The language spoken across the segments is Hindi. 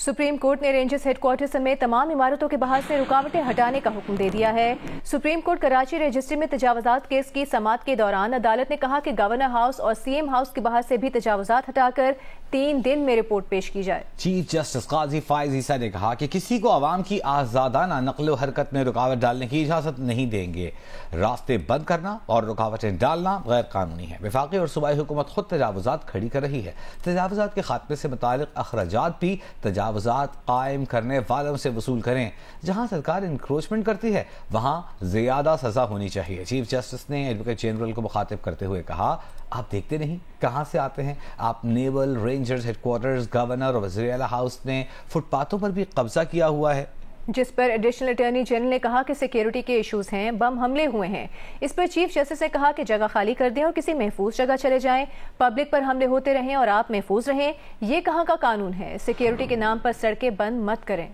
सुप्रीम कोर्ट ने रेंजर्स हेडक्वार्टर समेत तमाम इमारतों के बाहर से रुकावटें हटाने का हुक्म दे दिया है। सुप्रीम कोर्ट कराची रजिस्ट्री में तजावुजात केस की समाअत के दौरान अदालत ने कहा कि गवर्नर हाउस और सीएम हाउस के बाहर से भी तजावुजात हटाकर 3 दिन में रिपोर्ट पेश की जाए। चीफ जस्टिस काजी फायज ईसा ने कहा कि किसी को आवाम की आजादाना नकलो हरकत में रुकावट डालने की इजाजत नहीं देंगे। रास्ते बंद करना और रुकावटें डालना गैर कानूनी है। वफाकी और सूबाई हुकूमत खुद तजावुजात खड़ी कर रही है। तजावुजात के खात्मे से मुतालिक अखराजात भी तजावुजात कायम करने वालों से वसूल करें। जहां सरकार इंक्रोचमेंट करती है वहां ज्यादा सजा होनी चाहिए। चीफ जस्टिस ने एडवोकेट जनरल को मुखातिब करते हुए कहा, आप देखते नहीं कहां से आते हैं। आप नेवल, रेंजर्स हेडक्वार्टर्स, गवर्नर और वज़ीर आला हाउस ने फुटपाथों पर भी कब्जा किया हुआ है। जिस पर एडिशनल अटॉर्नी जनरल ने कहा कि सिक्योरिटी के इश्यूज हैं, बम हमले हुए हैं। इस पर चीफ जस्टिस ने कहा कि जगह खाली कर दें और किसी महफूज जगह चले जाएं। पब्लिक पर हमले होते रहें और आप महफूज रहें, ये कहाँ का कानून है। सिक्योरिटी के नाम पर सड़कें बंद मत करें।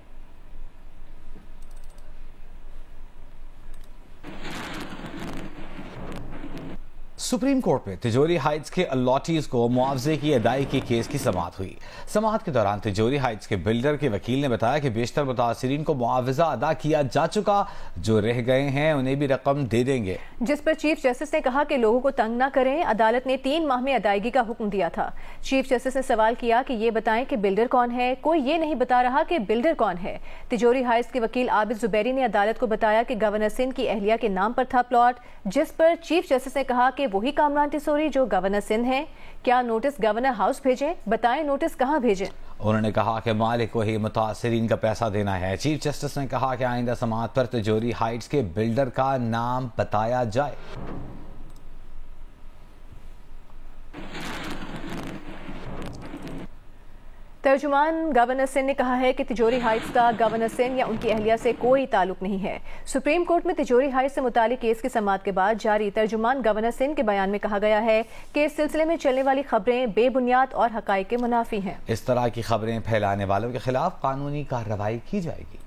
सुप्रीम कोर्ट में तिजोरी हाइट्स के अलॉटीज को मुआवजे की अदाई के केस की समाअत हुई। समाअत के दौरान तिजोरी हाइट्स के बिल्डर के वकील ने बताया कि बेशतर मुतासिरीन को मुआवजा अदा किया जा चुका, जो रह गए हैं उन्हें भी रकम दे देंगे। जिस पर चीफ जस्टिस ने कहा कि लोगों को तंग न करें। अदालत ने 3 माह में अदायगी का हुक्म दिया था। चीफ जस्टिस ने सवाल किया कि ये बताएं कि बिल्डर कौन है। कोई ये नहीं बता रहा कि बिल्डर कौन है। तिजोरी हाइट्स के वकील आबिद जुबैरी ने अदालत को बताया कि गवर्नर सिंध की अहलिया के नाम पर था प्लॉट। जिस पर चीफ जस्टिस ने कहा कि वही कामरान टिसोरी जो गवर्नर सिंध हैं। क्या नोटिस गवर्नर हाउस भेजें? बताएं नोटिस कहां भेजें। उन्होंने कहा कि मालिक को ही मुतासिरीन का पैसा देना है। चीफ जस्टिस ने कहा कि आइंदा समाअत पर तिजोरी हाइट्स के बिल्डर का नाम बताया जाए। तर्जुमान गवर्नर सिंध ने कहा है कि तिजोरी हाइट्स का गवर्नर सिंध या उनकी अहलिया से कोई ताल्लुक नहीं है। सुप्रीम कोर्ट में तिजोरी हाइट्स से मुतालिक केस की समाअत के बाद जारी तर्जुमान गवर्नर सिंध के बयान में कहा गया है कि इस सिलसिले में चलने वाली खबरें बेबुनियाद और हकाइक के मुनाफी हैं। इस तरह की खबरें फैलाने वालों के खिलाफ कानूनी कार्रवाई की जाएगी।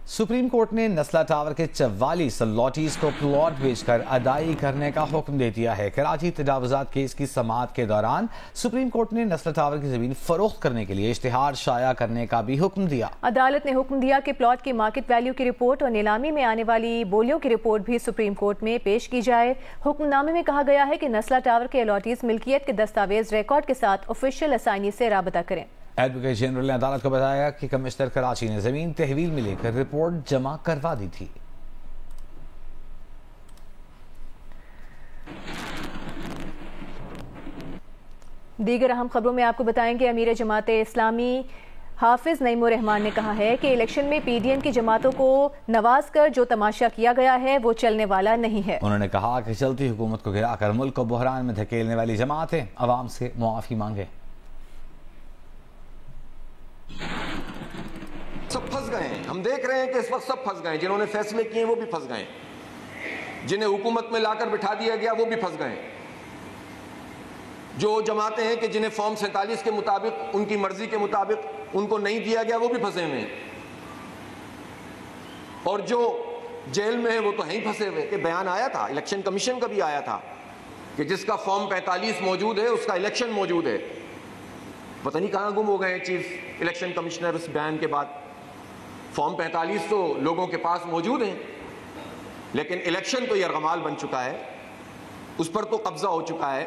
सुप्रीम कोर्ट ने नस्ला टावर के 44 अलॉटीज को प्लॉट बेचकर अदाई करने का हुक्म दे दिया है। कराची तजावुजात केस की समाअत के दौरान सुप्रीम कोर्ट ने नस्ला टावर की जमीन फरोख्त करने के लिए इश्तिहार शाया करने का भी हुक्म दिया। अदालत ने हुक्म दिया कि प्लॉट की मार्केट वैल्यू की रिपोर्ट और नीलामी में आने वाली बोलियों की रिपोर्ट भी सुप्रीम कोर्ट में पेश की जाए। हुक्मनामे में कहा गया है कि नस्ला टावर के अलॉटीज मिल्कियत के दस्तावेज रिकॉर्ड के साथ ऑफिशियल असाइनी से राबता करें। एडवोकेट जनरल ने अदालत को बताया कि कमिश्नर कराची ने जमीन तहवील में लेकर रिपोर्ट जमा करवा दी थी। दीगर अहम खबरों में आपको बताएंगे अमीर जमाते इस्लामी हाफिज नईमुर रहमान ने कहा है कि इलेक्शन में पीडीएम की जमातों को नवाज कर जो तमाशा किया गया है वो चलने वाला नहीं है। उन्होंने कहा कि चलती हुकूमत को गिराकर मुल्क को बहरान में धकेलने वाली जमातें अवाम से मुआफी मांगे। सब फंस गए हैं। हम देख रहे हैं कि इस वक्त सब फंस गए। जिन्होंने फैसले किए वो भी फंस गए, जिन्हें हुकूमत में लाकर बिठा दिया गया वो भी फंस गए। जो जमाते हैं कि जिन्हें फॉर्म 47 के मुताबिक उनकी मर्जी के मुताबिक उनको नहीं दिया गया वो भी फंसे हुए हैं। और जो जेल में है वो तो है ही फंसे हुए। कि बयान आया था, इलेक्शन कमीशन का भी आया था कि जिसका फॉर्म 45 मौजूद है उसका इलेक्शन मौजूद है। पता नहीं कहाँ गुम हो गए चीफ इलेक्शन कमिश्नर उस बयान के बाद। फॉर्म 45 तो लोगों के पास मौजूद हैं, लेकिन इलेक्शन तो यरगमाल बन चुका है, उस पर तो कब्जा हो चुका है।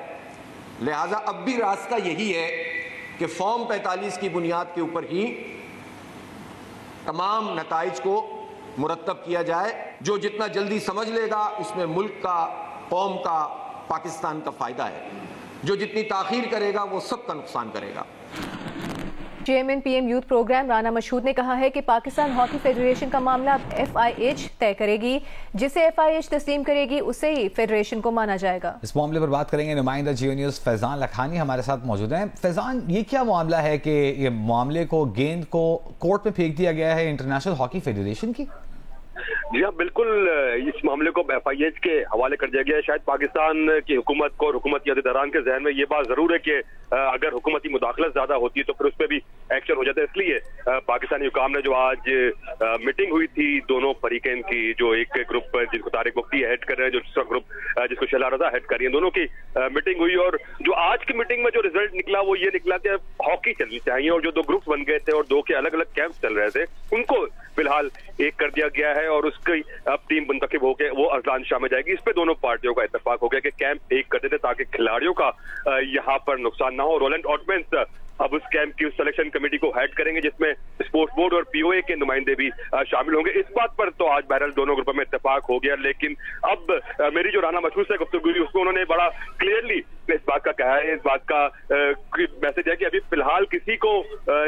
लिहाजा अब भी रास्ता यही है कि फॉर्म 45 की बुनियाद के ऊपर ही तमाम नताइज को मुरत्तब किया जाए। जो जितना जल्दी समझ लेगा उसमें मुल्क का, कौम का, पाकिस्तान का फायदा है। जो जितनी ताखीर करेगा वो सबका नुकसान करेगा। Chairman PM youth programme Rana Mashhood ने कहा है कि पाकिस्तान हॉकी फेडरेशन का मामला एफआईएच तय करेगी। जिसे एफआईएच तस्लीम करेगी उसे ही फेडरेशन को माना जाएगा। इस मामले पर बात करेंगे नुमाइंदा जियो न्यूज़ फैजान लखानी हमारे साथ मौजूद हैं। फैजान, ये क्या मामला है कि ये मामले को, गेंद को कोर्ट में फेंक दिया गया है इंटरनेशनल हॉकी फेडरेशन की? जी हाँ, बिल्कुल। इस मामले को FIH के हवाले कर दिया गया है। शायद पाकिस्तान की हुकूमत को और हुकूमती अहदेदारान के जहन में ये बात जरूर है कि अगर हुकूमती मुदाखलत ज्यादा होती है तो फिर उस पर भी एक्शन हो जाता है। इसलिए पाकिस्तानी हुकाम ने जो आज मीटिंग हुई थी दोनों फरीकैन की, जो एक ग्रुप जिसको तारिक मुफ्ती हेड कर रहे हैं, जो दूसरा ग्रुप जिसको शैला रजा हेड कर रही है, दोनों की मीटिंग हुई। और जो आज की मीटिंग में जो रिजल्ट निकला वो ये निकला कि हॉकी चलनी चाहिए, और जो 2 ग्रुप्स बन गए थे और 2 के अलग अलग कैंप चल रहे थे उनको फिलहाल एक कर दिया गया है और उसकी अब टीम मुंतखब होकर वो अजलान शाह में जाएगी। इस पे दोनों पार्टियों का इत्तेफाक हो गया कि कैंप एक कर देते ताकि खिलाड़ियों का यहाँ पर नुकसान ना हो। रोलैंड ऑटमेंस अब उस कैंप की उस सिलेक्शन कमेटी को हेड करेंगे जिसमें स्पोर्ट्स बोर्ड और POA के नुमाइंदे भी शामिल होंगे। इस बात पर तो आज बहरहाल दोनों ग्रुपों में इत्तेफाक हो गया, लेकिन अब मेरी जो राना मशहूर से गुफ्तगू हुई उसमें उन्होंने बड़ा क्लियरली इस बात का कहा है, इस बात का मैसेज है कि अभी फिलहाल किसी को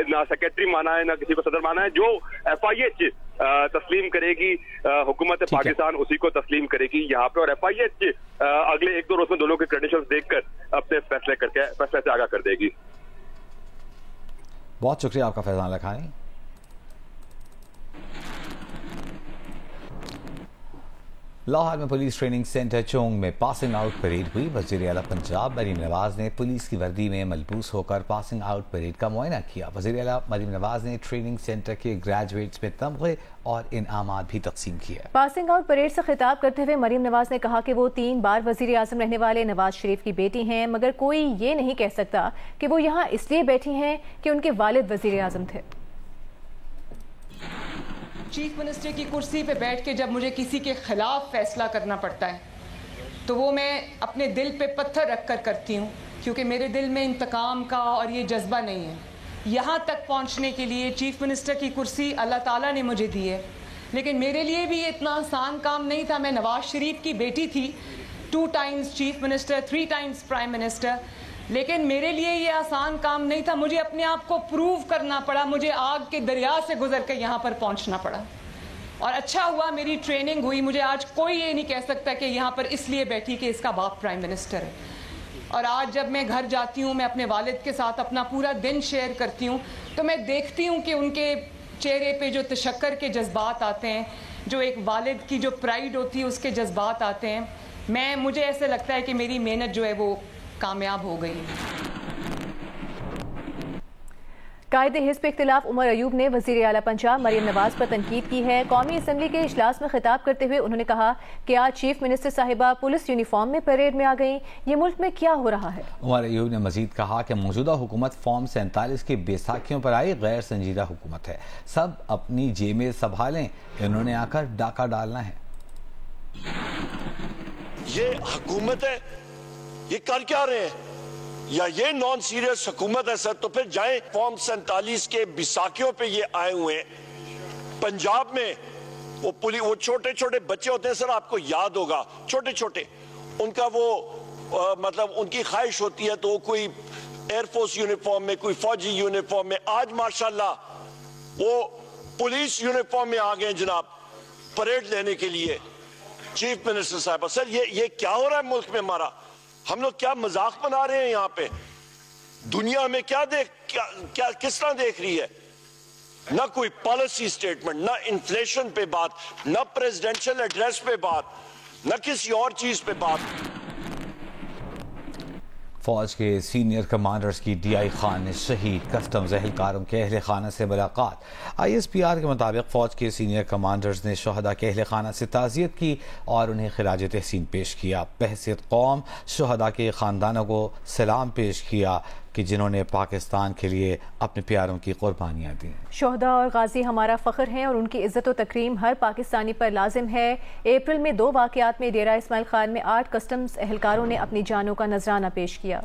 ना सेक्रेटरी माना है ना किसी को सदर माना है। जो FIH तस्लीम करेगी हुकूमत पाकिस्तान उसी को तस्लीम करेगी यहाँ पे, और FIH अगले 1-2 रोज में दोनों के क्रेडेंशियल्स देखकर अपने फैसले से आगाह कर देगी। बहुत शुक्रिया आपका फैजान लखानी। लाहौर में पुलिस ट्रेनिंग सेंटर चोंग में पासिंग आउट परेड हुई। वज़ीर आला पंजाब मरीम नवाज ने पुलिस की वर्दी में मलबूस होकर पासिंग आउट परेड का मुआयना किया। वज़ीर आला मरीम नवाज ने ट्रेनिंग सेंटर के ग्रेजुएट्स में तमगे और इनामात भी तकसीम किए। पासिंग आउट परेड से खिताब करते हुए मरीम नवाज ने कहा कि वो 3 बार वज़ीर आज़म रहने वाले नवाज शरीफ की बेटी हैं, मगर कोई ये नहीं कह सकता कि वो यहाँ इसलिए बैठी हैं कि उनके वालिद वज़ीर आज़म थे। चीफ मिनिस्टर की कुर्सी पे बैठ के जब मुझे किसी के खिलाफ फैसला करना पड़ता है तो वो मैं अपने दिल पे पत्थर रख कर करती हूँ, क्योंकि मेरे दिल में इंतकाम का और ये जज्बा नहीं है। यहाँ तक पहुँचने के लिए चीफ मिनिस्टर की कुर्सी अल्लाह ताला ने मुझे दी है, लेकिन मेरे लिए भी ये इतना आसान काम नहीं था। मैं नवाज शरीफ की बेटी थी, 2 times chief minister, 3 times prime minister, लेकिन मेरे लिए ये आसान काम नहीं था। मुझे अपने आप को प्रूव करना पड़ा, मुझे आग के दरिया से गुजर कर यहाँ पर पहुँचना पड़ा, और अच्छा हुआ मेरी ट्रेनिंग हुई। मुझे आज कोई ये नहीं कह सकता कि यहाँ पर इसलिए बैठी कि इसका बाप प्राइम मिनिस्टर है। और आज जब मैं घर जाती हूँ, मैं अपने वालिद के साथ अपना पूरा दिन शेयर करती हूँ, तो मैं देखती हूँ कि उनके चेहरे पे जो तशक्कर के जज्बात आते हैं, जो एक वालिद की जो प्राइड होती है उसके जज्बात आते हैं। मुझे ऐसे लगता है कि मेरी मेहनत जो है वो कामयाब हो गई। कायदे हिज़्ब इख्तिलाफ उमर अयूब ने वज़ीर आला पंजाब मरीम नवाज पर तनकीद की है। कौमी असम्बली के इजलास में खिताब करते हुए उन्होंने कहा कि आज चीफ मिनिस्टर साहिबा पुलिस यूनिफॉर्म में परेड में आ गई, ये मुल्क में क्या हो रहा है। उमर अयूब ने मजीद कहा कि मौजूदा हुकूमत फॉर्म 47 की बेसाखियों पर आई गैर संजीदा हुकूमत है, सब अपनी जेबें संभालें, इन्होंने आकर डाका डालना है। ये हुकूमत है, ये कर क्या रहे हैं, या ये नॉन सीरियस हुकूमत है सर? तो फिर जाएं, फॉर्म 47 के बिसाखियों पे ये आए हुए हैं। पंजाब में वो छोटे छोटे बच्चे होते हैं सर, आपको याद होगा, छोटे छोटे, उनका वो मतलब उनकी ख्वाहिश होती है तो कोई एयरफोर्स यूनिफॉर्म में, कोई फौजी यूनिफॉर्म में। आज माशाल्लाह वो पुलिस यूनिफॉर्म में आ गए जनाब, परेड लेने के लिए। चीफ मिनिस्टर साहब, सर ये क्या हो रहा है मुल्क में हमारा? हम लोग क्या मजाक बना रहे हैं यहाँ पे? दुनिया में क्या किस तरह देख रही है? ना कोई पॉलिसी स्टेटमेंट, ना इन्फ्लेशन पे बात, ना प्रेसिडेंशियल एड्रेस पे बात, ना किसी और चीज पे बात। फौज के सीनियर कमांडर्स की DI खान ने शहीद कस्टम्स एहलकारों के अहल खाना से मुलाकात। ISPR के मुताबिक फौज के सीनियर कमांडर्स ने शहदा के अहल खाना से ताज़ियत की और उन्हें खिराज तहसीन पेश किया। बहसियत कौम शहदा के ख़ानदानों को सलाम पेश किया कि जिन्होंने पाकिस्तान के लिए अपने प्यारों की कुर्बानियाँ दी। शहदा और गाजी हमारा फ़ख्र हैं और उनकी इज़्ज़त व तकरीम हर पाकिस्तानी पर लाजिम है। अप्रैल में 2 वाक़यात में डेरा इस्माइल खान में 8 कस्टम्स एहलकारों ने अपनी जानों का नजराना पेश किया।